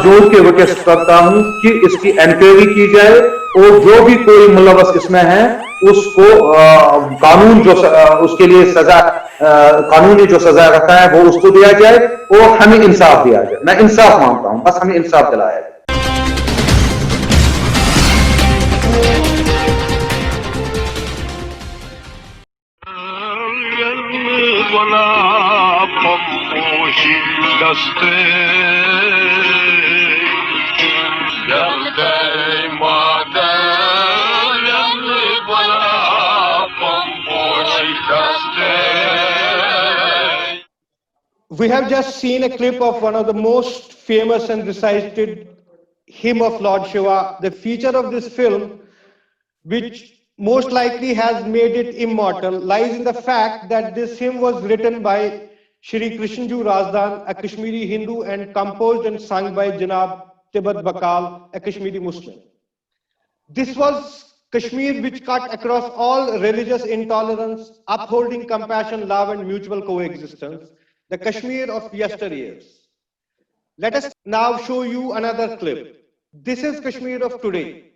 जोड़ के रिक्वेस्ट करता हूं कि इसकी इंक्वायरी की जाए और जो भी कोई मुलव्वस इसमें है उसको कानून जो उसके लिए सजा कानूनी जो सजा रखा है वो उसको दिया जाए और हमें इंसाफ दिया जाए। मैं इंसाफ मांगता हूं, बस हमें इंसाफ दिलाया जाए। We have just seen a clip of one of the most famous and recited hymn of Lord Shiva. The feature of this film, which most likely has made it immortal, lies in the fact that this hymn was written by Shri Krishnaju Razdan, a Kashmiri Hindu, and composed and sung by Janab Tibet Bakal, a Kashmiri Muslim. This was Kashmir which cut across all religious intolerance, upholding compassion, love, and mutual coexistence. The Kashmir of yesteryears. Let us now show you another clip. This is Kashmir of today.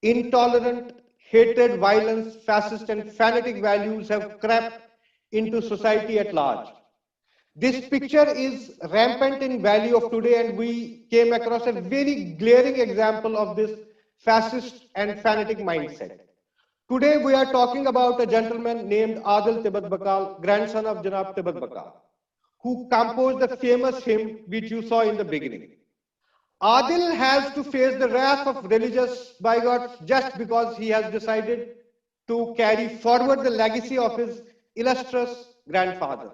Intolerant, hatred, violence, fascist and fanatic values have crept into society at large. This picture is rampant in Valley of today, and we came across a very glaring example of this fascist and fanatic mindset. Today we are talking about a gentleman named Adil Tibet Bakal, grandson of Janab Tibet Bakal, who composed the famous hymn which you saw in the beginning. Adil has to face the wrath of religious bigots just because he has decided to carry forward the legacy of his illustrious grandfather.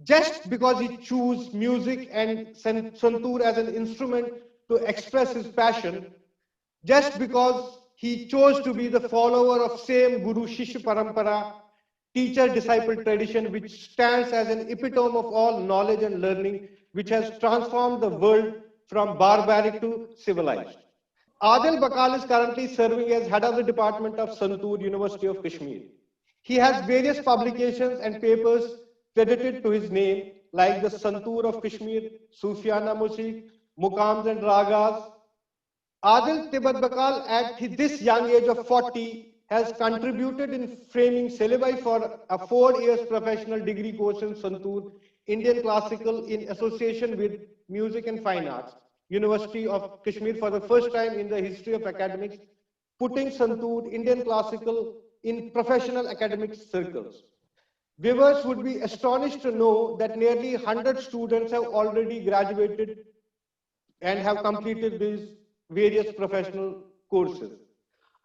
Just because he chose music and santoor as an instrument to express his passion, just because he chose to be the follower of same Guru Shishya Parampara, teacher-disciple tradition which stands as an epitome of all knowledge and learning, which has transformed the world from barbaric to civilized. Adil Bakal is currently serving as head of the Department of Santoor, University of Kashmir. He has various publications and papers credited to his name like the Santoor of Kashmir, Sufiana Music, Muqams and Ragas. Adil Tibet Bakal at this young age of 40 has contributed in framing syllabi for a 4 years professional degree course in Santoor, Indian Classical in association with Music and Fine Arts, University of Kashmir for the first time in the history of academics, putting Santoor, Indian Classical in professional academic circles. Viewers would be astonished to know that nearly 100 students have already graduated and have completed these various professional courses.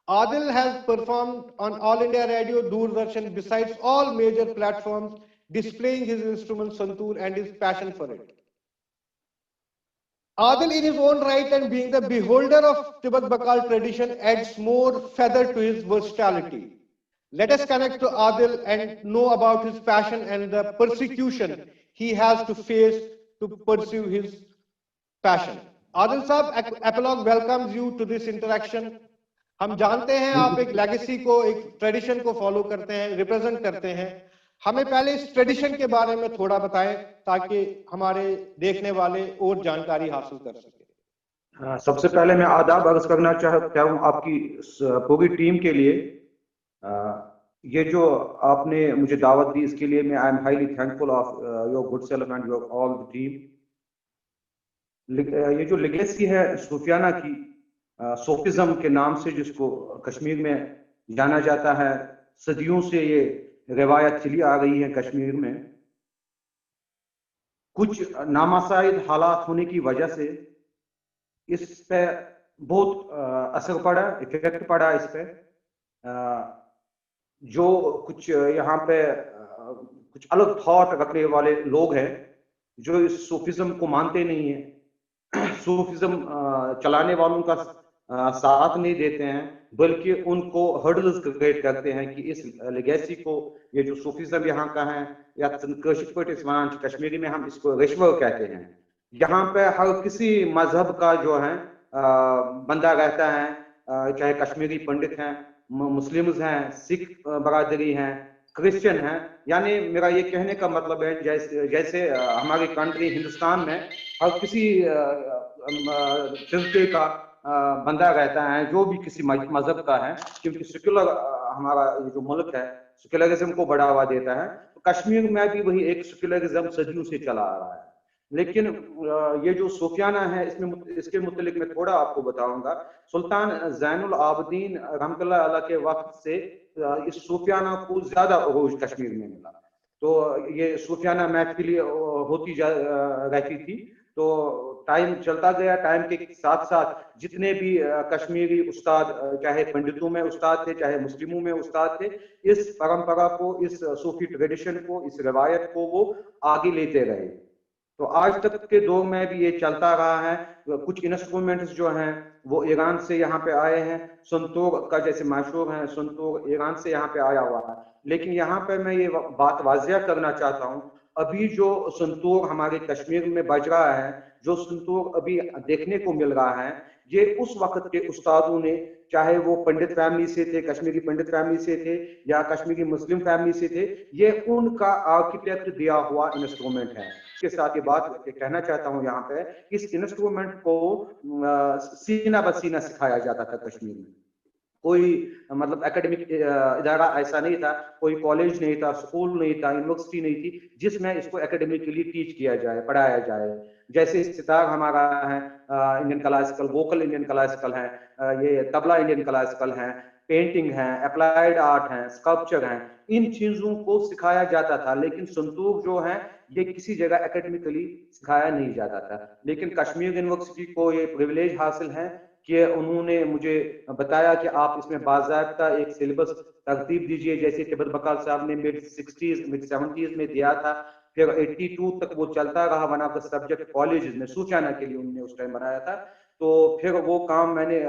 Adil has performed on All India Radio, Doordarshan, besides all major platforms, displaying his instrument Santoor and his passion for it. Adil in his own right and being the beholder of Tibet Bakal tradition adds more feather to his versatility. Let us connect to Adil and know about his passion and the persecution he has to face to pursue his passion. Adil Saab, Epilogue welcomes you to this interaction. हम जानते हैं आप एक legacy को, एक tradition को follow करते हैं, रिप्रेजेंट करते हैं. हमें पहले इस ट्रेडिशन के बारे में थोड़ा बताएं ताकि हमारे देखने वाले और जानकारी हासिल कर सके. सबसे पहले मैं आदाब अर्ज करना चाहता हूं आपकी पूरी टीम के लिए. ये जो आपने मुझे दावत दी इसके लिए मैं I am highly thankful of your good self and your all the team. ये जो लेगेसी है सूफियाना की, सूफिज्म के नाम से जिसको कश्मीर में जाना जाता है, सदियों से ये रिवायत चली आ गई है कश्मीर में. कुछ नामासाइद हालात होने की वजह से इस पे बहुत असर पड़ा, इफेक्ट पड़ा इस पे। जो कुछ यहाँ पे कुछ अलग थॉट रखने वाले लोग हैं जो इस सूफिज्म को मानते नहीं है, सूफिज्म चलाने वालों का साथ नहीं देते हैं, बल्कि उनको हर्डल्स क्रिएट करते हैं कि इस लेगेसी को, ये जो सूफिज्म यहाँ का है या कश्मीरी में हम इसको रिश्वर कहते हैं, यहाँ पे हर किसी मजहब का जो है बंदा रहता है, चाहे कश्मीरी पंडित हैं, मुस्लिम्स हैं, सिख बरादरी हैं, क्रिश्चियन हैं। यानी मेरा ये कहने का मतलब है जैसे जैसे हमारी कंट्री हिंदुस्तान में हर किसी फिरके का बंदा रहता है जो भी किसी मजहब का है, क्योंकि सेक्युलर हमारा ये जो मुल्क है सेक्युलरिज्म को बढ़ावा देता है। तो कश्मीर में भी वही एक सेक्युलरिज्म सदियों से चला आ रहा है। लेकिन ये जो सूफियाना है इसमें इसके मुतलिक मैं थोड़ा आपको बताऊंगा। सुल्तान जैनुल आबदीन रहमतुल्लाह अलैह के वक्त से इस सूफियाना को ज्यादा अरोज कश्मीर में मिला। तो ये सूफियाना महफिल होती रहती थी। तो टाइम चलता गया, टाइम के साथ साथ जितने भी कश्मीरी उस्ताद, चाहे पंडितों में उस्ताद थे चाहे मुस्लिमों में उस्ताद थे, इस परंपरा को, इस सूफी ट्रेडिशन को, इस रिवायत को वो आगे लेते रहे। तो आज तक के दौर में भी ये चलता रहा है। कुछ इंस्ट्रूमेंट्स जो हैं वो ईरान से यहाँ पे आए हैं, संतूर का जैसे मशहूर है, संतूर ईरान से यहाँ पे आया हुआ है। लेकिन यहाँ पे मैं ये बात वाजिया करना चाहता हूँ, अभी जो संतूर हमारे कश्मीर में बज रहा है, जो संतूर अभी देखने को मिल रहा है, ये उस वक्त के उस्तादों ने, चाहे वो पंडित फैमिली से थे, कश्मीरी पंडित फैमिली से थे या कश्मीरी मुस्लिम फैमिली से थे, ये उनका आर्किटेक्ट दिया हुआ इंस्ट्रूमेंट है। के साथ ये बात कहना चाहता हूँ यहाँ पे, इस इंस्ट्रूमेंट को सीना बसीना सिखाया जाता था कश्मीर में। कोई मतलब एकेडमिक इदारा ऐसा नहीं था, कोई कॉलेज नहीं था, स्कूल नहीं था, यूनिवर्सिटी नहीं थी जिसमें इसको एकेडमिकली टीच किया जाए, पढ़ाया जाए। जैसे सितार हमारा है Indian classical, vocal Indian classical है, ये तबला इंडियन क्लासिकल है, पेंटिंग है, अप्लाइड आर्ट है, स्कल्पचर है, इन चीजों को सिखाया जाता था। लेकिन संतूर जो है ये किसी जगह एकेडमिकली सिखाया नहीं जाता था। लेकिन कश्मीर यूनिवर्सिटी को ये प्रिविलेज हासिल है कि उन्होंने मुझे बताया कि आप इसमें बाज़ाब्ता एक सिलेबस तरतीब दीजिए, जैसे तिब्बत बकाल साहब ने मिड 60s मिड 70s में दिया था, फिर 82 तक वो चलता रहा। One of the subject college में सूचना के लिए उन्होंने उस टाइम बनाया था। तो फिर वो काम मैंने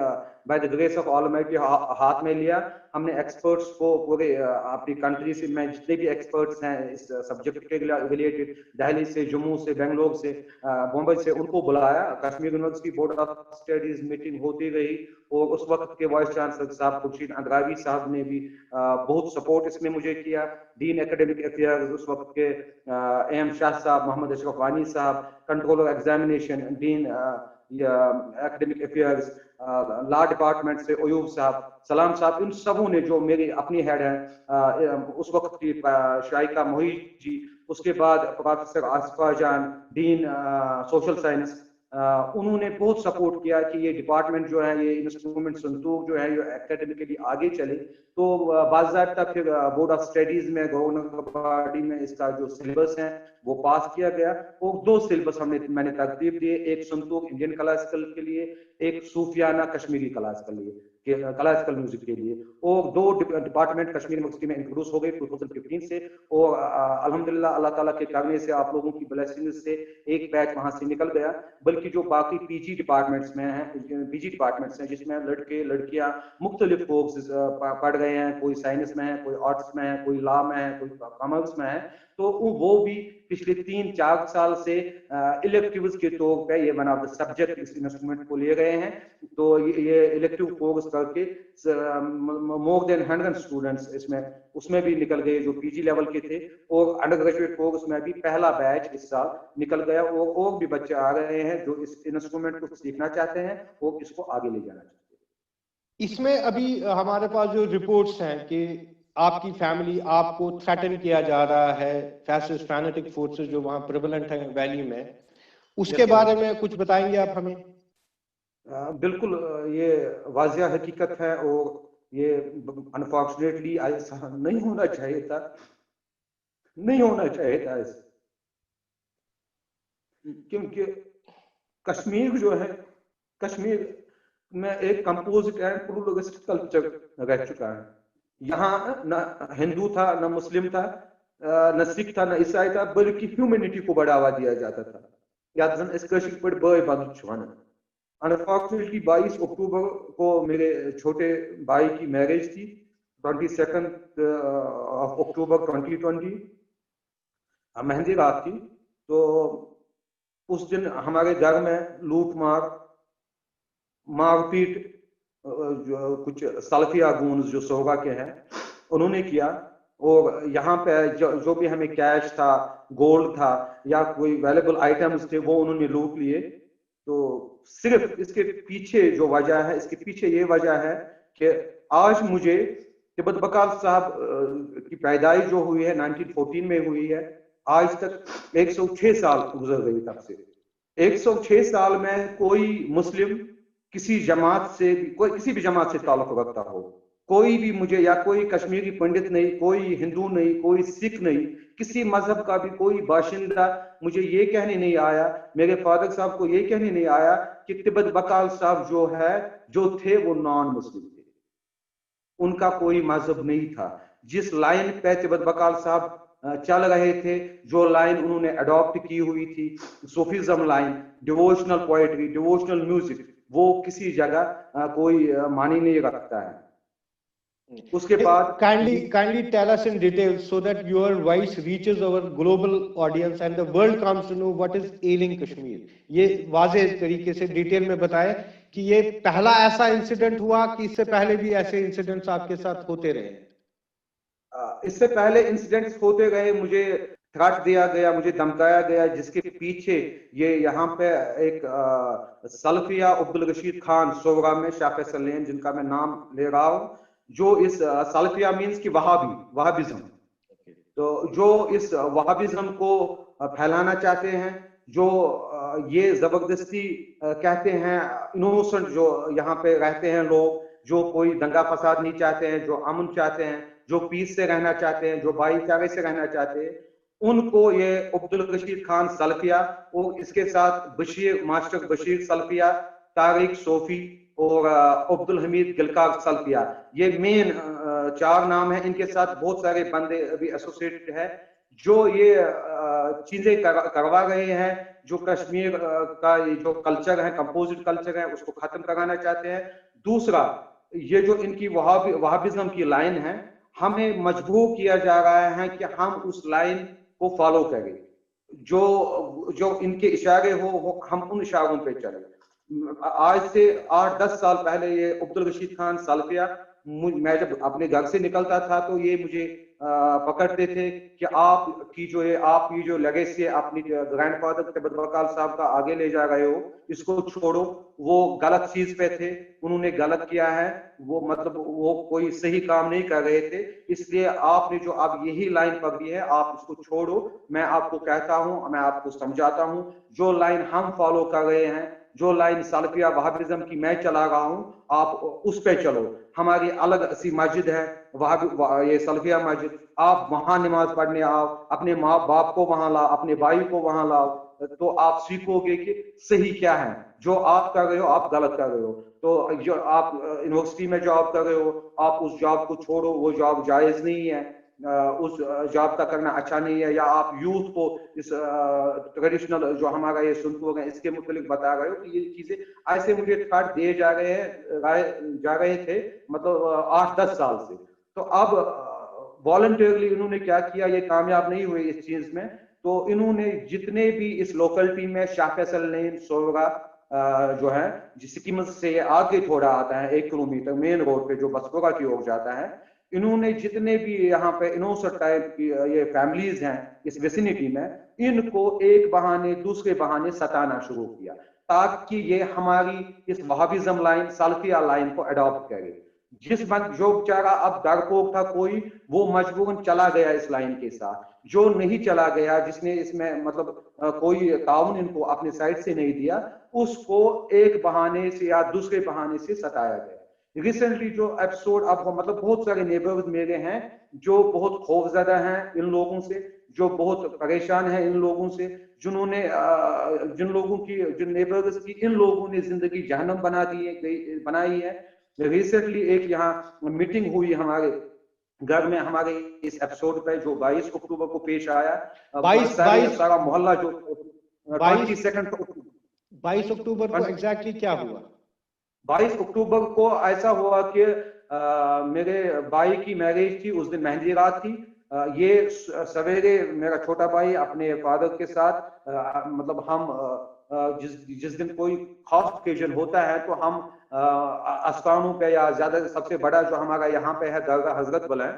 by the grace of almighty हाथ में लिया। हमने एक्सपर्ट्स को पूरे अपनी कंट्री से, मैं जितने भी एक्सपर्ट्स हैं इस सब्जेक्ट के रिलेटेड, दिल्ली से, जम्मू से, बेंगलोर से, बम्बई से, उनको बुलाया। Kashmir university board of studies meeting होती रही और उस वक्त के वाइस चांसलर साहब खुर्शीद अंद्रावी साहब ने भी बहुत सपोर्ट इसमें मुझे किया। डीन एकेडमिक अफेयर्स उस वक्त के एम शाह साहब, मोहम्मद अशरफ वानी साहब, controller examination, dean academic affairs, law department से अयूब साहब, सलाम साहब, इन सबों ने, जो मेरी अपनी हेड है उस वक्त की शाइका मोहित जी, उसके बाद प्रोफेसर आसिफा जान, डीन सोशल साइंस, उन्होंने बहुत सपोर्ट किया कि ये डिपार्टमेंट जो है, ये इंस्ट्रूमेंट संतूर जो है, ये एकेडमिकली आगे चले। तो बाज़ाब्ता फिर बोर्ड ऑफ स्टडीज में, गवर्नर बॉडी में इसका जो सिलेबस है वो पास किया गया और 2 सिलेबस मैंने तरतीब दिए, एक संतूर इंडियन क्लासिकल के लिए, एक सूफियाना कश्मीरी क्लासिकल म्यूजिक के लिए। और 2 डिपार्टमेंट कश्मीर यूनिवर्सिटी में इंट्रोड्यूस हो गए 2015 से। और अल्हम्दुलिल्लाह अल्लाह ताला के करने से, आप लोगों की ब्लेसिंग से एक बैच वहां से निकल गया। बल्कि जो बाकी पीजी डिपार्टमेंट्स में हैं, पीजी डिपार्टमेंट्स हैं जिसमें लड़के लड़कियां मुख्तलिफ कोर्स पढ़ रहे हैं, कोई साइंस में है, कोई आर्ट्स में है, कोई लॉ में है, कोई कॉमर्स में है, तो वो भी पिछले 3-4 साल से इलेक्टिव्स के तौर पे ये वन ऑफ द सब्जेक्ट इस इंस्ट्रूमेंट को ले गए हैं। तो ये इलेक्टिव कोर्स करके मोर देन 100 स्टूडेंट्स इसमें उसमें भी निकल गए जो पीजी लेवल के थे। और अंडर ग्रेजुएट कोर्स में भी पहला बैच इस साल निकल गया और भी बच्चे आ रहे हैं जो इस इंस्ट्रूमेंट को सीखना चाहते हैं और इसको आगे ले जाना चाहते हैं। इसमें अभी हमारे पास जो रिपोर्ट्स हैं कि आपकी फैमिली, आपको थ्रेटन किया जा रहा है, फैसिस्ट फैनेटिक फोर्सेस जो वहां प्रेवलेंट है वैली में, उसके बारे में कुछ बताएंगे आप हमें? बिल्कुल, ये वाजिया हकीकत है और ये अनफॉर्चुनेटली ऐसा नहीं होना चाहिए था, नहीं होना चाहिए था। क्योंकि कश्मीर जो है, कश्मीर में एक कंपोजिट एंड प्लूरलिस्टिक कल्चर रह चुका है। यहाँ न हिंदू था, न मुस्लिम था, न सिख था, न ईसाई था, बल्कि ह्यूमैनिटी को बढ़ावा दिया जाता था। या जन इस कश्मीर पर बॉय बंद छुआना। अनफॉर्चुनेटली 22 अक्टूबर को मेरे छोटे भाई की मैरिज थी, 22 अक्टूबर 2020 मेहंदी रात थी। तो उस दिन हमारे घर में लूट मार, मारपीट जो कुछ सल्फिया गूंज जो सोगा के हैं उन्होंने किया। और यहाँ पे जो भी हमें कैश था, गोल्ड था या कोई वैल्यूएबल आइटम्स थे वो उन्होंने लूट लिए। तो सिर्फ इसके पीछे जो वजह है, इसके पीछे ये वजह है कि आज मुझे तिब्बत बकाल साहब की पैदाइश जो हुई है 1914 में हुई है, आज तक 106 साल गुजर गई। तब से 106 साल में कोई मुस्लिम किसी जमात से भी, कोई किसी भी जमात से ताल्लुक रखता हो, कोई भी मुझे, या कोई कश्मीरी पंडित नहीं, कोई हिंदू नहीं, कोई सिख नहीं, किसी मजहब का भी कोई बाशिंदा मुझे ये कहने नहीं आया, मेरे फादर साहब को ये कहने नहीं आया कि तिब्बत बकाल साहब जो है, जो थे वो नॉन मुस्लिम थे, उनका कोई मजहब नहीं था। जिस लाइन पे तिब्बत बकाल साहब चल रहे थे, जो लाइन उन्होंने अडॉप्ट की हुई थी, Sufism line, devotional poetry, devotional music, वो किसी जगह कोई मानी नहीं रखता है। उसके बाद kindly tell us in detail so that your voice reaches our global audience and the world comes to know what is ailing Kashmir. ये वाज़े तरीके से डिटेल में बताएं कि ये पहला ऐसा इंसिडेंट हुआ कि इससे पहले भी ऐसे इंसिडेंट्स आपके साथ होते रहे? इससे पहले इंसिडेंट्स होते रहे, मुझे थ्रेट दिया गया, मुझे धमकाया गया, जिसके पीछे ये यहाँ पे एक सल्फिया अब्दुल रशीद खान सोगरा में शाह फैसल लेन, जिनका मैं नाम ले रहा हूँ, जो इस सल्फिया मीन्स की वहाबिज्म, तो जो इस वहाबिज्म को फैलाना चाहते हैं, जो ये जबरदस्ती कहते हैं इनोसेंट जो यहाँ पे रहते हैं लोग, जो कोई दंगा फसाद नहीं चाहते हैं, जो अमन चाहते हैं, जो पीस से रहना चाहते हैं, जो भाईचारे से रहना चाहते हैं, उनको ये अब्दुल रशीद खान सल्फिया और इसके साथ बशीर, मास्टर बशीर सल्फिया, तारिक सोफी और अब्दुल हमीद गिलकार सल्फिया, ये मेन 4 नाम है। इनके साथ बहुत सारे बंदे अभी एसोसिएटेड है, जो ये चीजें करवा रहे हैं, जो कश्मीर का ये जो कल्चर है, कंपोजिट कल्चर है, उसको खत्म कराना चाहते हैं। दूसरा, ये जो इनकी वहाबिज्म की लाइन है, हमें मजबूर किया जा रहा है कि हम उस लाइन को फॉलो करें, जो इनके इशारे हो हम उन इशारों पे चले। आज से 8-10 साल पहले ये अब्दुल रशीद खान सल्फिया, मैं जब अपने घर से निकलता था तो ये मुझे पकड़ते थे कि आपकी जो लेगेसी है, अपनी ग्रैंडफादर तिब्बत बकाल साहब का आगे ले जा रहे हो, इसको छोड़ो, वो गलत चीज पे थे, उन्होंने गलत किया है, वो मतलब वो कोई सही काम नहीं कर रहे थे, इसलिए आपने जो अब यही लाइन पकड़ी है, आप इसको छोड़ो। मैं आपको कहता हूं, मैं आपको समझाता हूं, जो लाइन हम फॉलो कर रहे हैं, जो लाइन सल्फिया वहाबिज्म की मैं चला रहा हूं, आप उस पे चलो। हमारी अलग सी मस्जिद है ये सल्फिया मस्जिद, आप वहां नमाज पढ़ने आओ, अपने माँ बाप को वहां लाओ, अपने भाई को वहां लाओ, तो आप सीखोगे कि सही क्या है। जो आप कर रहे हो आप गलत कर रहे हो। तो जो आप यूनिवर्सिटी में जॉब कर रहे हो, आप उस जॉब को छोड़ो, वो जॉब जायज नहीं है, उस जॉब का करना अच्छा नहीं है। या आप यूथ को इस ट्रेडिशनल जो हमारा ये सुनते हैं इसके मुताबिक बता रहे हो, कि ये चीजें ऐसे मुझे थ्रेट दिए जा रहे थे, मतलब 8-10 साल से। तो अब वॉलंटियरली इन्होंने क्या किया, ये कामयाब नहीं हुए इस चीज में, तो इन्होंने जितने भी इस लोकलिटी में शाह फैसल लेन सोगरा जो है, सिक्किम से आगे थोड़ा आता है 1 किलोमीटर मेन रोड पे जो बसपोरा की ओर जाता है, इन्होंने जितने भी यहाँ पे इनोसेंट टाइप की ये फैमिलीज हैं इस विसिनिटी में, इनको एक बहाने दूसरे बहाने सताना शुरू किया, ताकि ये हमारी इस वहाबिज्म लाइन, सल्फिया लाइन को अडॉप्ट करे। जो बेचारा अब डरपोक था कोई, वो मजबूरन चला गया इस लाइन के साथ। जो नहीं चला गया, जिसने इसमें मतलब कोई ताउन इनको अपने साइड से नहीं दिया, उसको एक बहाने से या दूसरे बहाने से सताया गया। रिसेंटली जो एपिसोड अब मतलब बहुत सारे नेबर्स मेरे हैं जो बहुत खौफजदा हैं इन लोगों से, जो बहुत परेशान है इन लोगों से, जिन्होंने जिन लोगों की, जिन नेबर्स की इन लोगों ने जिंदगी जहन्नम बनाई है। रिसेंटली एक यहाँ मीटिंग हुई हमारे घर में, हमारे इस एपिसोड पे जो 22 अक्टूबर को पेश आया, 22 सारा मोहल्ला जो 22 अक्टूबर को एग्जैक्टली क्या हुआ? 22 अक्टूबर को ऐसा हुआ कि मेरे भाई की मैरिज थी, उस दिन मेहंदी रात थी। ये सवेरे मेरा छोटा भाई अपने फादर के साथ मतलब हम जिस दिन कोई खास ओकेजन होता है तो हम आस्थानों पे, या ज्यादा सबसे बड़ा जो हमारा यहाँ पे है दरगाह हजरत बल है,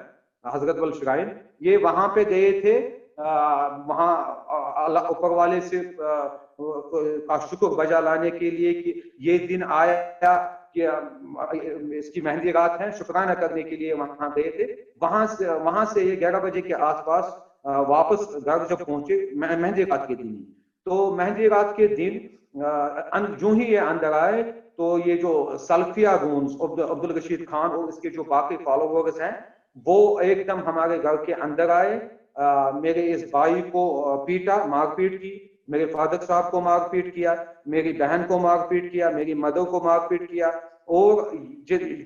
हजरत बल श्राइन, ये वहां पे गए थे। वहां अल्लाह ऊपर वाले से का शुक्र बजा लाने के लिए कि ये दिन आया कि इसकी मेहंदी रात है, शुक्राना करने के लिए वहां गए थे। वहां से ये 11 बजे के आसपास वापस घर जब पहुंचे मेहंदी रात के दिन, तो मेहंदी रात के दिन जो ही ये अंदर आए तो ये जो सल्फिया गूंज अब्दुल रशीद खान और इसके जो बाकी फॉलोवर्स हैं वो एकदम हमारे घर के अंदर आए। मेरे इस भाई को पीटा, मारपीट की, मेरे फादर साहब को मारपीट किया, मेरी बहन को मारपीट किया, मेरी मदर को मारपीट किया, और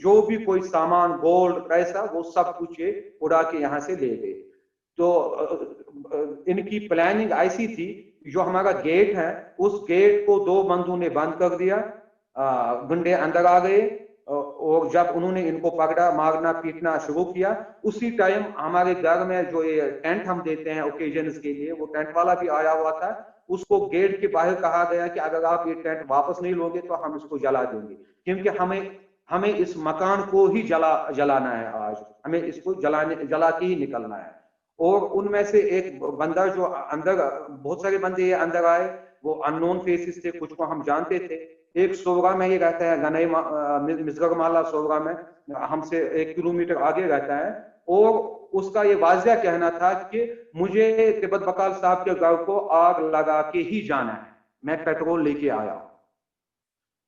जो भी कोई सामान, गोल्ड, पैसा, वो सब कुछ ये उड़ा के यहाँ से ले गए। तो इनकी प्लानिंग ऐसी थी, जो हमारा गेट है उस गेट को 2 बंदों ने बंद कर दिया, गुंडे अंदर आ गए, और जब उन्होंने इनको पकड़ा, मारना पीटना शुरू किया, उसी टाइम हमारे घर में जो ये टेंट हम देते हैं ओकेजन्स के लिए, वो टेंट वाला भी आया हुआ था। उसको गेट के बाहर कहा गया कि अगर आप ये टेंट वापस नहीं लोगे तो हम इसको जला देंगे, क्योंकि हमें इस मकान को ही जलाना है, आज हमें इसको जला के ही निकलना है। और उनमें से एक बंदा जो अंदर, बहुत सारे बंदे ये अंदर आए, वो अननोन फेसेस थे, कुछ को हम जानते थे। एक सोवरा में ये रहता है, गनई मिसगर माला सोवरा में, हमसे 1 किलोमीटर आगे रहता है, और उसका ये वाजिया कहना था कि मुझे तिब्बत बकाल साहब के घर को आग लगा के ही जाना है, मैं पेट्रोल लेके आया।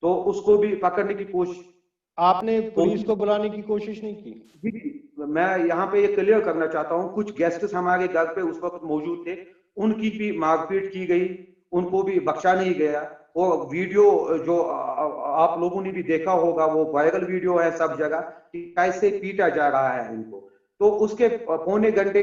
तो उसको भी पकड़ने की कोशिश, आपने पुलिस को बुलाने की कोशिश नहीं की? जी, मैं यहाँ पे ये क्लियर करना चाहता हूँ, कुछ गेस्ट्स हमारे घर पे उस वक्त मौजूद थे, उनकी भी मारपीट की गई, उनको भी बख्शा नहीं गया। और वीडियो जो आप लोगों ने भी देखा होगा, वो वायरल वीडियो है सब जगह कि कैसे पीटा जा रहा है इनको। तो उसके पौने घंटे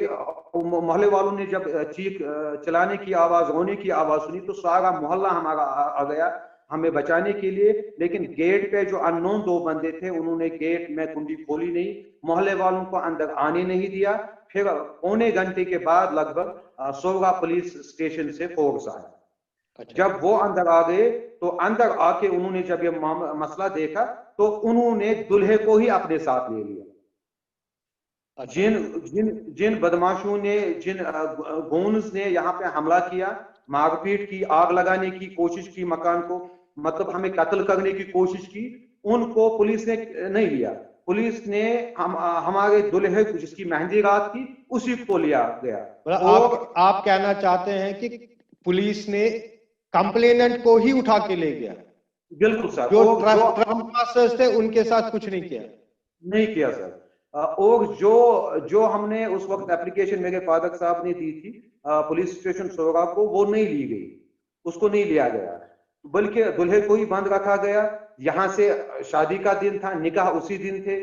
मोहल्ले वालों ने जब चीख चिल्लाने की आवाज, रोने की आवाज सुनी, तो सारा मोहल्ला हमारा आ गया हमें बचाने के लिए। लेकिन गेट पे जो अननोन 2 बंदे थे, उन्होंने गेट में कुंडी खोली नहीं, मोहल्ले वालों को अंदर आने नहीं दिया। फिर पौने घंटे के बाद लगभग सोवरा पुलिस स्टेशन से फोर्स आया। जब वो अंदर आ गए तो अंदर आके उन्होंने जब ये मसला देखा तो उन्होंने दूल्हे को ही अपने साथ ले लिया। जिन बदमाशों ने, जिन गोन्स ने यहाँ पे हमला किया, मारपीट की, आग लगाने की कोशिश की मकान को, मतलब हमें कत्ल करने की कोशिश की, उनको पुलिस ने नहीं लिया। पुलिस ने हमारे दूल्हे जिसकी मेहंदी रात थी उसी को लिया गया। और आप कहना चाहते हैं कि पुलिस ने कंप्लेनेंट को ही उठा के ले गया? बिल्कुल सर, जो ट्रेसपासर्स थे उनके साथ कुछ नहीं किया सर। और जो हमने उस वक्त एप्लीकेशन मेरे फादर साहब ने दी थी पुलिस स्टेशन सोवरा को, वो नहीं ली गई, उसको नहीं लिया गया, बल्कि दूल्हे को ही बंद रखा गया। यहाँ से शादी का दिन था, निकाह उसी दिन थे,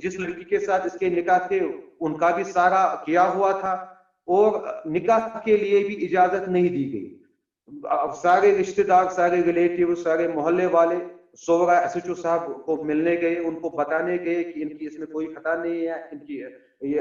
जिस लड़की के साथ इसके निकाह थे उनका भी सारा किया हुआ था, और निकाह के लिए भी इजाजत नहीं दी गई। सारे रिश्तेदार, सारे रिलेटिव, सारे मोहल्ले वाले सोवरा एसएचओ साहब को मिलने गए, उनको बताने गए कि इनकी इसमें कोई खता नहीं है,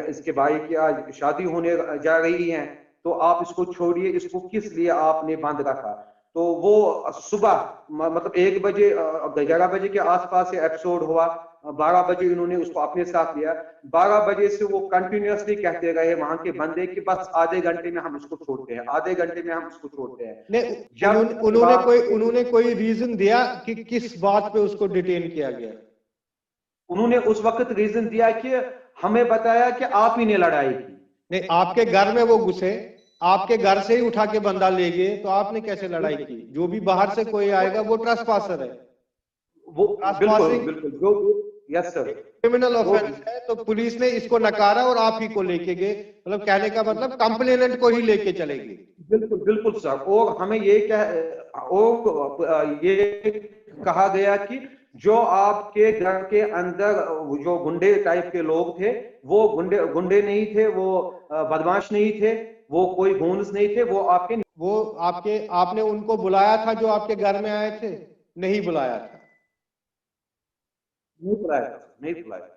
इसके भाई की आज शादी होने जा रही है, तो आप इसको छोड़िए, इसको किस लिए आपने बंद रखा। तो वो सुबह मतलब 1 बजे 11 बजे के आसपास ये एपिसोड हुआ, 12 बजे इन्होंने उसको अपने साथ लिया। 12 बजे से वो कंटिन्यूअसली कहते रहे वहां के बंदे कि बस आधे घंटे में हम इसको छोड़ते हैं, आधे घंटे में हम इसको छोड़ते हैं। जब उन्होंने कोई रीजन दिया कि किस बात पे उसको डिटेन किया गया? उन्होंने उस वक्त रीजन दिया कि हमें बताया कि आप ही ने लड़ाई की। नहीं, आपके घर में वो घुसे, आपके घर से ही उठा के बंदा ले गए, तो आपने कैसे लड़ाई की? जो भी बाहर से कोई आएगा वो ट्रेसपासर है। वो बिल्कुल यस सर, क्रिमिनल ऑफेंस है, तो पुलिस ने इसको नकारा और आप ही को लेके गए, मतलब कहने का मतलब कंप्लेनेंट को ही लेके चले गए। बिल्कुल बिल्कुल सर। और हमें ये क्या, और ये कहा गया कि जो आपके घर के अंदर जो गुंडे टाइप के लोग थे, वो गुंडे गुंडे नहीं थे, वो बदमाश नहीं थे, वो कोई गूंस नहीं थे, वो आपने उनको बुलाया था जो आपके घर में आए थे? नहीं बुलाया था? नहीं बुलाया था, नहीं बुलाया।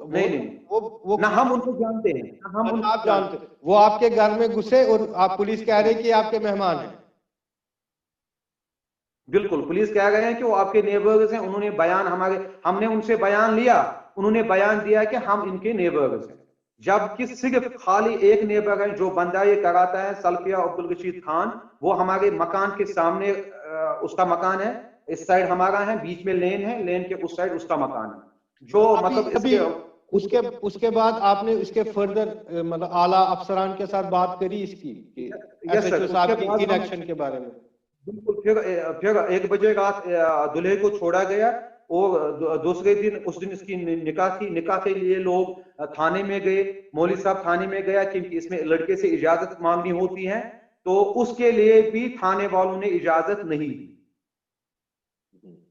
नहीं नहीं, वो ना हम उनको जानते हैं, ना हम उनको आप जानते, वो आपके घर में घुसे और आप पुलिस कह रहे कि आपके मेहमान हैं? बिल्कुल, पुलिस कह गए हैं कि वो आपके नेबर्स हैं। उन्होंने बयान हमने उनसे बयान लिया, उन्होंने बयान दिया कि हम इनके नेबर्स हैं, जबकि सिर्फ खाली एक नेबर है जो बंदा ये कराता है, सल्फिया अब्दुल रशीद खान। वो हमारे मकान के सामने उसका मकान है, इस साइड हमारा है, बीच में लेन है, लेन के उस साइड उसका मकान है। जो मतलब उसके बाद आपने इसके फर्दर मतलब आला अफसरान के साथ बात करी इसकी एसएचओ साहब की इनएक्शन के बारे में? बिल्कुल। फिर 1 बजे रात दूल्हे को छोड़ा गया, और दूसरे दिन, उस दिन इसकी निकाह थी। निकाह के लिए लोग थाने में गए, मौलवी साहब थाने में गया, क्योंकि इसमें लड़के से इजाजत मांगनी होती है, तो उसके लिए भी थाने वालों ने इजाजत नहीं दी,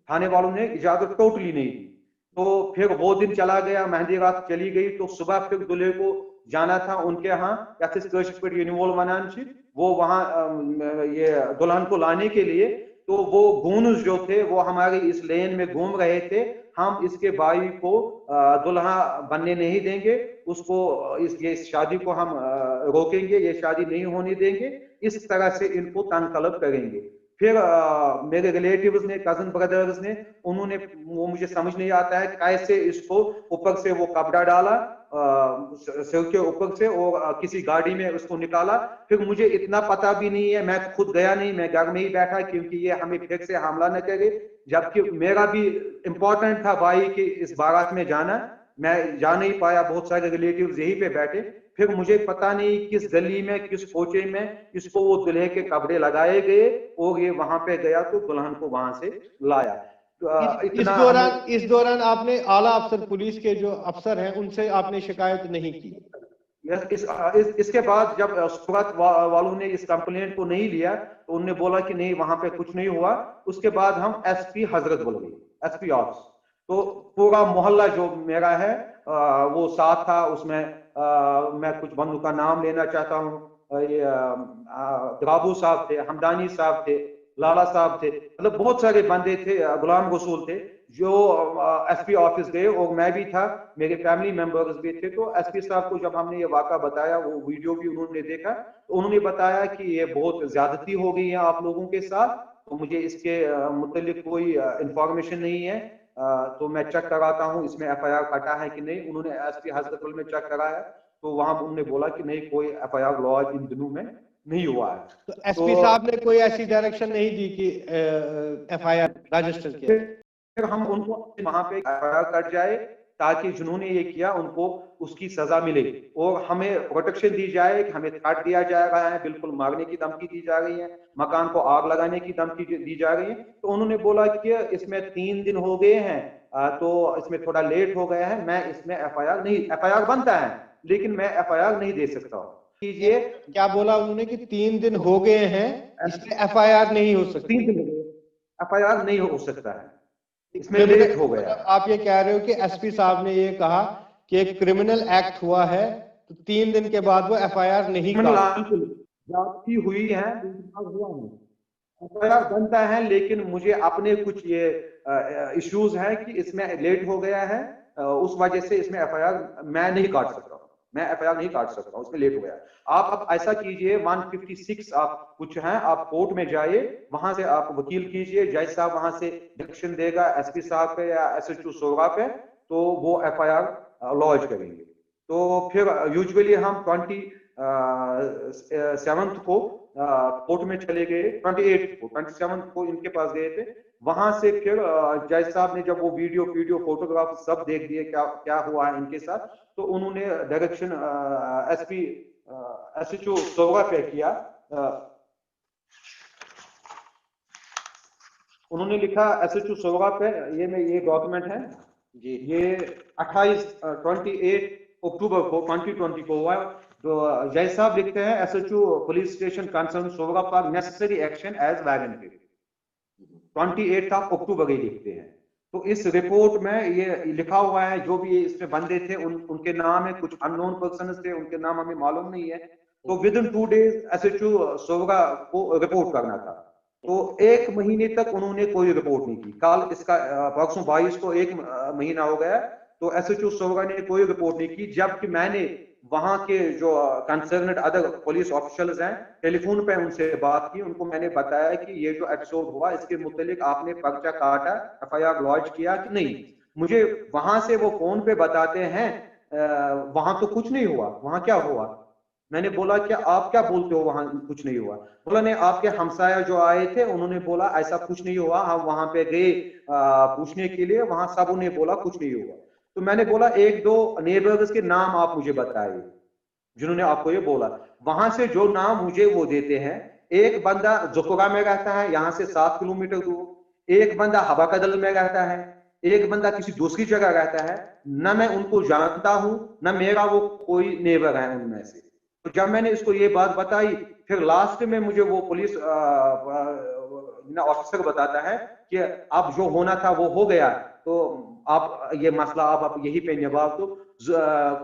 थाने वालों ने इजाजत टोटली नहीं दी। तो फिर वो दिन चला गया, मेहंदी रात चली गई, तो सुबह फिर दूल्हे को जाना था उनके यहाँ, वो वहां ये दुल्हन को लाने के लिए। तो वो गूंज जो थे वो हमारे इस लेन में घूम रहे थे। हम इसके भाई को दुल्हा बनने नहीं देंगे, उसको ये शादी को हम रोकेंगे, ये शादी नहीं होने देंगे, इस तरह से इनको तंग तलब करेंगे। फिर मेरे रिलेटिव्स ने, कजन ब्रदर्स ने, उन्होंने, वो मुझे समझ नहीं आता है कैसे इसको ऊपर से वो कपड़ा डाला सिर के ऊपर से, और किसी गाड़ी में उसको निकाला। फिर मुझे इतना पता भी नहीं है, मैं खुद गया नहीं, मैं घर में ही बैठा, क्योंकि ये हमें फिर से हमला न करे, जबकि मेरा भी इंपॉर्टेंट था भाई कि इस बारात में जाना। मैं जा नहीं पाया, बहुत सारे रिलेटिव्स यहीं पे बैठे। फिर मुझे पता नहीं किस गली में, किस कोचे में इसको वो दूल्हे के कपड़े लगाए गए, और ये वहां पे गया तो दुल्हन को वहां से लाया। इस दौरान आपने आला अफसर पुलिस के जो अफसर हैं उनसे आपने शिकायत नहीं की? इसके बाद जब सूरत वालों ने इस कंप्लेंट को नहीं लिया, तो उन्होंने बोला कि नहीं, वहां पे कुछ नहीं हुआ। उसके बाद हम एसपी हजरत बोल गए, एसपी ऑफिस। तो पूरा मोहल्ला जो मेरा है वो साथ था उसमें। मैं कुछ बंदों का नाम लेना चाहता हूँ, ये द्राबू साहब थे, हमदानी साहब थे, लाला साहब थे, मतलब बहुत सारे बंदे थे, गुलाम रसूल थे, जो एसपी ऑफिस गए, और मैं भी था, मेरे फैमिली मेंबर्स भी थे। तो एसपी साहब को जब हमने ये वाक़ा बताया, वो वीडियो भी उन्होंने देखा, तो उन्होंने बताया कि ये बहुत ज्यादती हो गई है आप लोगों के साथ, तो मुझे इसके मुतालिक कोई इंफॉर्मेशन नहीं है, तो मैं चेक कराता हूँ इसमें एफआईआर कटा है कि नहीं। उन्होंने एसपी हॉस्पिटल में चेक कराया, तो वहां उन्होंने बोला कि नहीं, कोई एफआईआर लॉज इन दिनों में नहीं हुआ है। तो एसपी साहब ने कोई ऐसी डायरेक्शन नहीं दी कि एफआईआर रजिस्टर किया? फिर हम उनको वहां पे एफआईआर कट जाए, ताकि जिन्होंने ये किया उनको उसकी सजा मिले, और हमें प्रोटेक्शन दी जाए, कि हमें थ्रेट दिया जा रहा है, बिल्कुल मारने की धमकी दी जा रही है, मकान को आग लगाने की धमकी दी जा रही है। तो उन्होंने बोला कि इसमें 3 दिन हो गए हैं, तो इसमें थोड़ा लेट हो गया है, मैं इसमें एफआईआर बनता है, लेकिन मैं एफआईआर नहीं दे सकता हूँ। कीजिए। क्या बोला उन्होंने कि 3 दिन हो गए हैं, इसमें एफआईआर नहीं हो सकती? 3 दिन हो गए, एफआईआर नहीं हो सकता है, इसमें लेट हो गया। आप ये कह रहे हो कि एसपी साहब ने ये कहा कि एक क्रिमिनल एक्ट हुआ है, तो 3 दिन के बाद वो एफआईआर नहीं जाती हुई है, एफआईआर बनता है, लेकिन मुझे अपने कुछ ये इश्यूज हैं कि इसमें लेट हो गया है, उस वजह से इसमें एफआईआर मैं नहीं काट सकता, मैं एफआईआर नहीं काट सकता, उसमें लेट हो गया। आप अब ऐसा कीजिए, 156 आप कुछ हैं, आप कोर्ट में जाइए, वहां से आप वकील कीजिए, जज साहब वहां से डायरेक्शन देगा एसपी साहब पे या एसएचओ सोगा पे, तो वो एफआईआर लॉन्च करेंगे। तो फिर यूजुअली हम 27 को कोर्ट में चले गए, 27 को इनके पास गए थे। वहां से फिर जज साहब ने जब वो वीडियो फोटोग्राफ सब देख दिए क्या क्या हुआ है इनके साथ, तो उन्होंने डायरेक्शन एसपी एसएचओ सोगा पे किया। उन्होंने लिखा एसएचओ सोगा पे, ये डॉक्यूमेंट है, जी ये 28 अक्टूबर को 2020 को हुआ। तो जय साहब लिखते हैं एसएचओ पुलिस स्टेशन कंसर्न सोवगा पार्क नेसेसरी एक्शन एज वैगन पे 28 अक्टूबर ही लिखते हैं। तो इस रिपोर्ट में ये लिखा हुआ है जो भी इसमें बंदे थे उनके नाम है, कुछ अननोन पर्सन थे उनके नाम हमें मालूम नहीं है। तो विद इन 2 डेज एसएचओ सोवगा को रिपोर्ट करना था। तो 1 महीने तक उन्होंने कोई रिपोर्ट नहीं की। कल इसका परसों 22 को 1 महीना हो गया। तो एसएचओ सोवगा ने कोई रिपोर्ट नहीं की, जबकि मैंने वहां के जो कंसर्न्ड अदर पुलिस ऑफिशियल्स हैं टेलीफोन पे उनसे बात की। उनको मैंने बताया कि ये जो एपिसोड हुआ इसके मुतालिक आपने पर्चा काटा, एफआईआर लॉन्च किया कि नहीं। मुझे वहां से वो फोन पे बताते हैं वहां तो कुछ नहीं हुआ, वहां क्या हुआ। मैंने बोला कि आप क्या बोलते हो वहां कुछ नहीं हुआ। बोला नहीं, आपके हमसाया जो आए थे उन्होंने बोला ऐसा कुछ नहीं हुआ, हम वहां पे गए पूछने के लिए, वहां सब ने बोला कुछ नहीं हुआ। तो मैंने बोला 1-2 नेबर्स के नाम आप मुझे बताइए जिन्होंने आपको ये बोला। वहां से जो नाम मुझे वो देते हैं, एक बंदा जुकुरा में रहता है यहाँ से 7 किलोमीटर दूर, एक बंदा हबाकदल में रहता है, एक बंदा किसी दूसरी जगह रहता है। न मैं उनको जानता हूं न मेरा वो कोई नेबर है उनमें से। तो जब मैंने इसको ये बात बताई, फिर लास्ट में मुझे वो पुलिस ऑफिसर बताता है कि अब जो होना था वो हो गया, तो आप ये मसला आप यहीं पे निभाओ, तो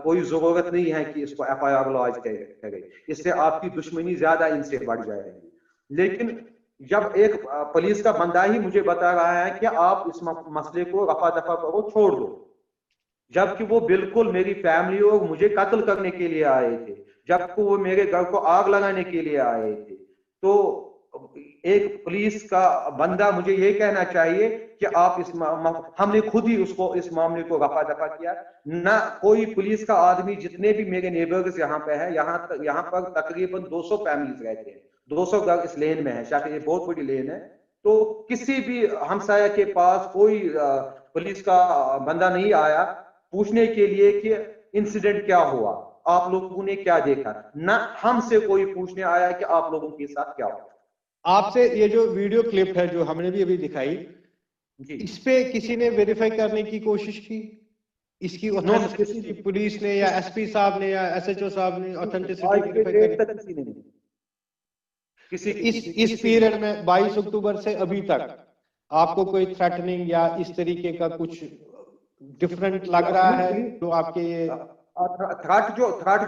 कोई जरूरत नहीं है कि इसको एफआईआर लॉन्च करे, इससे आपकी दुश्मनी ज्यादा इनसे बढ़ जाएगी। लेकिन जब एक पुलिस का बंदा ही मुझे बता रहा है कि आप इस मसले को रफा दफा करो, छोड़ दो, जबकि वो बिल्कुल मेरी फैमिली और मुझे कत्ल करने के लिए आए थे, जबकि वो मेरे घर को आग लगाने के लिए आए थे। तो एक पुलिस का बंदा मुझे ये कहना चाहिए कि आप हमने खुद ही उसको इस मामले को रफा दफा किया। ना कोई पुलिस का आदमी, जितने भी मेरे नेबर्स यहाँ पे है, यहाँ पर तकरीबन 200 फैमिलीज रहते हैं, 200 घर इस लेन में है, शायद ये बहुत बड़ी लेन है। तो किसी भी हमसाया के पास कोई पुलिस का बंदा नहीं आया पूछने के लिए कि इंसिडेंट क्या हुआ, आप लोगों ने क्या देखा। ना हमसे कोई पूछने आया कि आप लोगों के साथ क्या हुआ। आपसे ये जो वीडियो क्लिप है जो हमने भी अभी दिखाई, इस पे किसी ने वेरीफाई करने की कोशिश की, इसकी ऑथेंटिसिटी पुलिस ने या एसपी साहब ने या एसएचओ साहब ने ऑथेंटिसिटी वेरीफाई करी? इस पीरियड में 22 अक्टूबर से अभी तक आपको कोई थ्रेटनिंग या इस तरीके का कुछ डिफरेंट लग रहा है जो आपके ये थ्रेट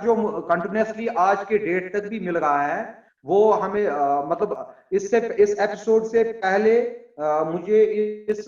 जो कंटिन्यूसली आज के डेट तक भी मिल रहा है, वो हमें मतलब इस एपिसोड से पहले मुझे इस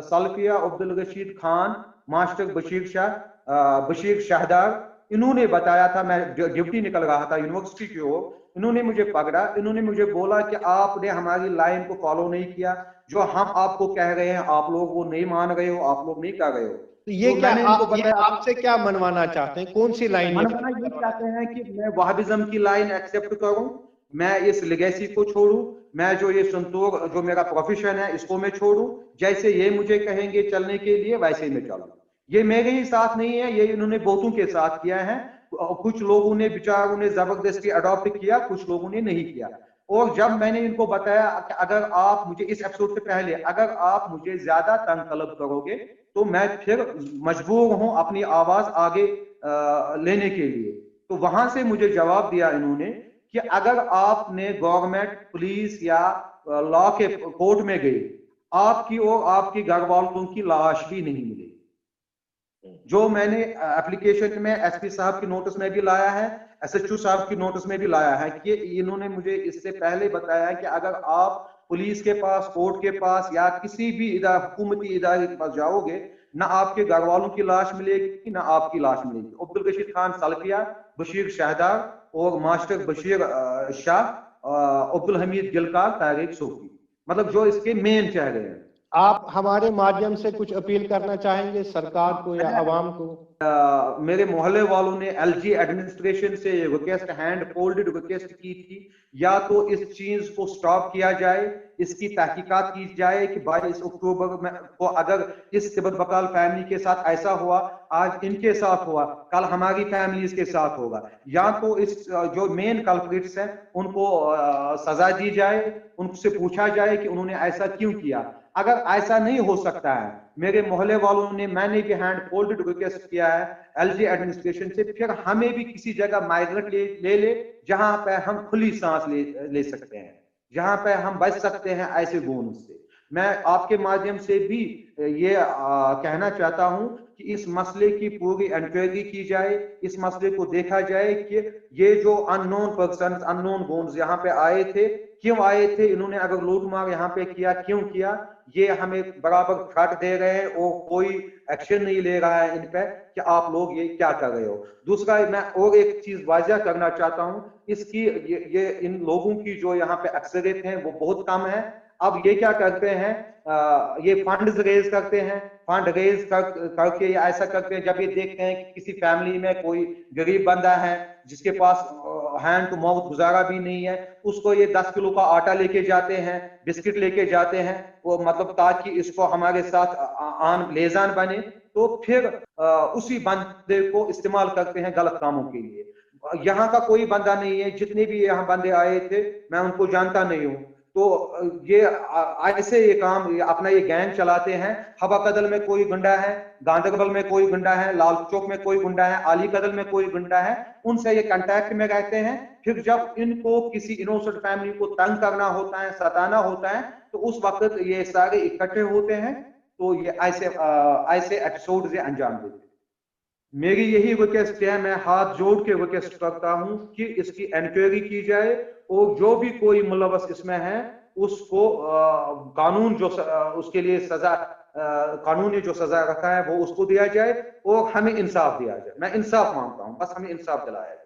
सल्फिया अब्दुल रशीद खान, मास्टर बशीर शाहदार, इन्होंने बताया था। मैं ड्यूटी निकल रहा था यूनिवर्सिटी की ओर, इन्होंने मुझे पकड़ा, इन्होंने मुझे बोला कि आपने हमारी लाइन को फॉलो नहीं किया, जो हम आपको कह रहे हैं आप लोग वो नहीं मान रहे हो, आप लोग नहीं कर रहे हो। तो ये क्या ये आपसे क्या मनवाना चाहते हैं, कौन सी लाइन मनवाना ये चाहते हैं कि मैं वहाबिज्म की लाइन एक्सेप्ट करूं, मैं इस लेगेसी को छोड़ूं, मैं जो ये संतोर जो मेरा प्रोफेशन है इसको मैं छोड़ूं, जैसे ये मुझे कहेंगे चलने के लिए वैसे ही मैं चलूं। ये मेरे ही साथ नहीं है, ये इन्होंने बहुतों के साथ किया है। कुछ लोगों ने बेचारों ने जबरदस्ती अडॉप्ट किया, कुछ लोगों ने नहीं किया। और जब मैंने इनको बताया कि अगर आप मुझे इस एपिसोड से पहले अगर आप मुझे ज्यादा तंग तलब करोगे तो मैं फिर मजबूर हूं अपनी आवाज आगे लेने के लिए। तो वहां से मुझे जवाब दिया इन्होंने कि अगर आपने गवर्नमेंट पुलिस या लॉ के कोर्ट में गए, आपकी और आपके घर वालों की लाश भी नहीं मिलेगी। जो मैंने एप्लीकेशन में एसपी साहब की नोटिस में भी लाया है, एसएचओ साहब की नोटिस में भी लाया है कि इन्होंने मुझे इससे पहले बताया कि अगर आप पुलिस के पास, कोर्ट के पास या किसी भी हुकूमती इदारे के पास जाओगे, ना आपके घर वालों की लाश मिलेगी ना आपकी लाश मिलेगी। अब्दुल रशीद खान सल्फिया, बशीर शाहदार और मास्टर बशीर शाह, अब्दुल हमीद गिलकार, तारिक सूफी, मतलब जो इसके मेन चेहरे हैं। आप हमारे माध्यम से कुछ अपील करना चाहेंगे सरकार को या आवाम को? मेरे मोहल्ले वालों ने एलजी एडमिनिस्ट्रेशन से रिक्वेस्ट, हैंड फोल्डेड रिक्वेस्ट की थी, या तो इस चीज को स्टॉप किया जाए, इसकी तहकीकात की जाए कि 22 अक्टूबर में को अगर इस तिब्बत बकाल फैमिली के साथ ऐसा हुआ, आज इनके साथ हुआ, कल हमारी फैमिलीज के साथ होगा, या तो इस जो मेन कल्प्रिट्स हैं उनको सजा दी जाए, उनसे पूछा जाए कि उन्होंने ऐसा क्यों किया। अगर ऐसा नहीं हो सकता है मेरे मोहल्ले वालों ने, मैंने भी हैंड फोल्डेड रिक्वेस्ट किया है एलजी एडमिनिस्ट्रेशन से, फिर हमें भी किसी जगह माइग्रेट ले जहां पे हम खुली सांस ले सकते हैं, जहां पे हम बच सकते हैं ऐसे गोंद से। मैं आपके माध्यम से भी ये कहना चाहता हूं कि इस मसले की पूरी इंक्वायरी की जाए, इस मसले को देखा जाए कि ये जो अननोन पर्सन, अननोन गोन्स यहाँ पे आए थे, क्यों आए थे, इन्होंने अगर लूटमार यहाँ पे किया क्यों किया, ये हमें बराबर थ्रेट दे रहे हैं और कोई एक्शन नहीं ले रहा है इन पे कि आप लोग ये क्या कर रहे हो। दूसरा, मैं और एक चीज वाजिया करना चाहता हूं, इसकी ये इन लोगों की जो यहाँ पे अक्सरियत है वो बहुत कम है। अब ये क्या करते हैं, ये फंड रेज करते हैं, फंड रेज करके ऐसा करते हैं, जब ये देखते हैं कि किसी फैमिली में कोई गरीब बंदा है जिसके पास हैंड टू माउथ गुजारा भी नहीं है, उसको ये 10 किलो का आटा लेके जाते हैं, बिस्किट लेके जाते हैं, वो मतलब ताकि इसको हमारे साथ आन लेजान बने, तो फिर उसी बंदे को इस्तेमाल करते हैं गलत कामों के लिए। यहाँ का कोई बंदा नहीं है, जितने भी यहाँ बंदे आए थे मैं उनको जानता नहीं हूँ, तो ये ऐसे ये काम अपना ये गैंग चलाते हैं। हवा कदल में कोई गुंडा है, गांधरबल में कोई गुंडा है, लाल चौक में कोई गुंडा है, आली कदल में कोई गुंडा है, उनसे ये कांटेक्ट में रहते हैं। फिर जब इनको किसी इनोसेंट फैमिली को तंग करना होता है, सताना होता है, तो उस वक्त ये सारे इकट्ठे होते हैं, तो ये ऐसे एपिसोड से अंजाम देते हैं। मेरी यही रिक्वेस्ट है, मैं हाथ जोड़ के रिक्वेस्ट करता हूं कि इसकी इंक्वायरी की जाए और जो भी कोई मुलव्वस इसमें है उसको कानून जो उसके लिए सजा, कानून ने जो सजा रखा है वो उसको दिया जाए और हमें इंसाफ दिया जाए। मैं इंसाफ मांगता हूं, बस हमें इंसाफ दिलाया जाए।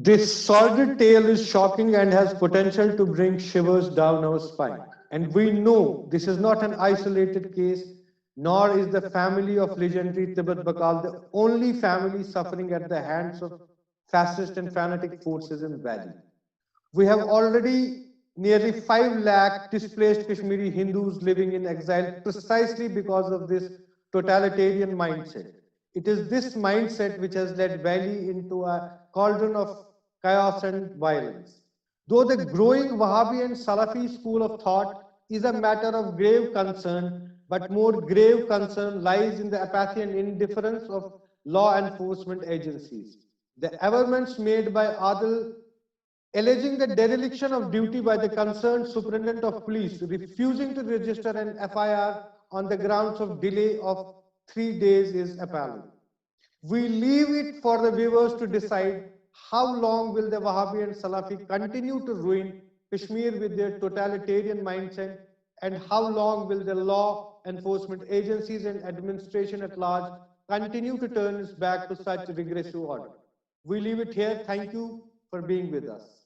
This sordid tale is shocking and has potential to bring shivers down our spine. And we know this is not an isolated case, nor is the family of legendary Tibet Bakal the only family suffering at the hands of fascist and fanatic forces in Valley. We have already nearly 5 lakh displaced Kashmiri Hindus living in exile precisely because of this totalitarian mindset. It is this mindset which has led Valley into a cauldron of chaos and violence. Though the growing Wahhabi and Salafi school of thought is a matter of grave concern, but more grave concern lies in the apathy and indifference of law enforcement agencies. The averments made by Adil alleging the dereliction of duty by the concerned superintendent of police, refusing to register an FIR on the grounds of delay of 3 days is appalling. We leave it for the viewers to decide how long will the Wahhabi and Salafi continue to ruin Kashmir with their totalitarian mindset, and how long will the law enforcement agencies and administration at large continue to turn its back to such regressive order. We leave it here. Thank you for being with us.